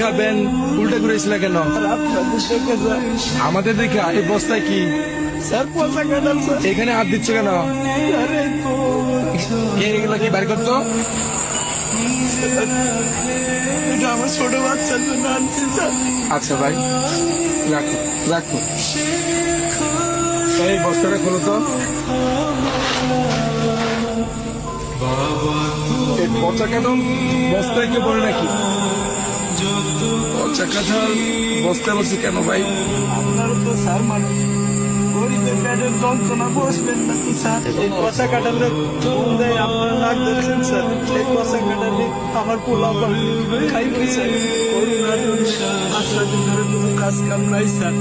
খাবেন উল্টা ঘুরেছিল কেন? আমাদের দেখা এই বস্তায় কি স্যার পয়সা কাটাল স্যার। এখানে হাত দিচ্ছে কেন? এগুলো কি বাড়ি করতো? এটা আমার ছোট বাচ্চার জন্য আনছি স্যার। আচ্ছা ভাই, রাখো রাখো। এই বস্তাটা খোলো তো। এই পচা কাঁঠাল বস্তায় কেউ পড়ে নাকি? পচা কাঁঠাল বস্তায় বসে কেন ভাই? আপনার তো স্যার মানে গরিবের পেটের যন্ত্রণা বসবেন না তো স্যার। এই পচা কাটালে ফোন দেয় আপনারা নাক ধরছেন স্যার। এই পচা কাটালে আমার পোলা খাই পেয়েছে করোনার আশ্রা দিন ধরে কোনো কাজ কাম নাই স্যার।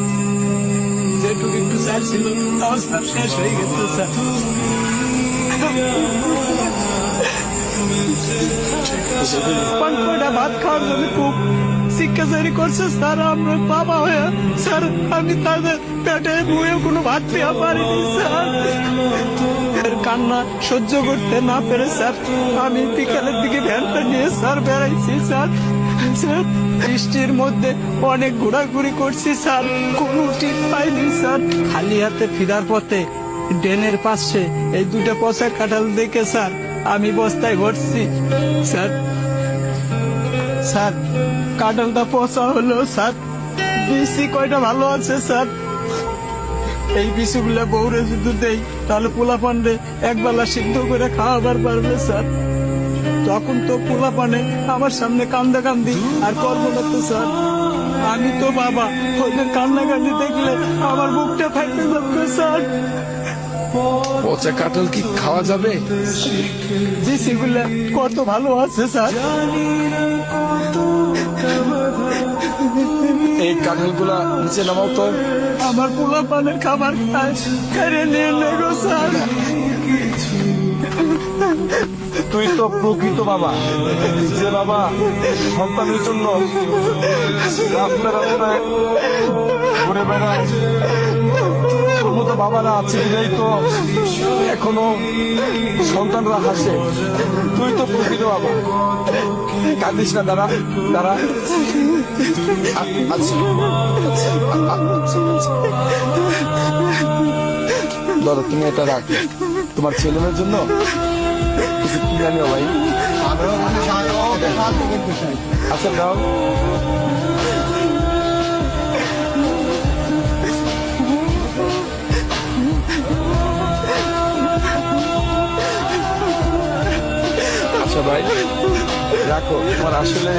যেটুকু একটু স্যার ছিল তাও স্যার শেষ হয়ে গেছে স্যার। পাঁচটা ভাত খাওয়ার জন্য খুব শিক্ষাচারী করছে স্যার। আমরা বাবা হয়ে স্যার আমি তাদের পেটে বয়ে কোনো ভাত পেয়ে পারিনি স্যার। কান্না সহ্য করতে না পেরে স্যার আমি বিকালের দিকে ভ্যানটা নিয়ে স্যার বেড়াইছি স্যার। স্যার বৃষ্টির মধ্যে অনেক ঘোরাঘুরি করছি স্যার, কোনো ঠিক পাইনি স্যার। খালি হাতে ফিরার পথে ড্রেনের পাশে এই দুটো পচা কাঁঠাল দেখে স্যার আমি বস্তায় ভরছি স্যার। স্যার কাঁঠালটা পচা হলো স্যার, বিসি কয়টা ভালো আছে স্যার। এই বিসিগুলা বউরে যদি দেই তাহলে পোলা পান্ডে একবেলা সিদ্ধ করে খাওয়াবার পারবে স্যার। তখন তো পোলা পানে আমার সামনে কান্দা কান্দি আর করবো না তো স্যার। আমি তো বাবা, ওদের কান্না কান্দি দেখলে আমার বুকটা ফাইতে যাবে স্যার। পচা কাঁঠাল কি খাওয়া যাবে? বিসিগুলা কত ভালো আছে স্যার। এই কাঁঠালগুলা নিচে নামাও তো। আমার পোলা পানের খাবার খায় কেড়ে নিয়ে নেগো স্যার। তুই তো প্রকৃত বাবা, যে বাবা সন্তানের জন্য রাস্তা রাস্তায় ঘুরে বেড়ায়। তোর মতো বাবারা আছে বিধাই তো এখনো সন্তানরা হাসে। তুই তো প্রকৃত বাবা, কাঁদিস না। দাঁড়া দাঁড়া। ধরো তুমি এটা রাখো, তোমার ছেলেমেয়ের জন্য কিছু কিনে নিও ভাই। আচ্ছা দাও। আচ্ছা ভাই রাখো, তোমার আসলে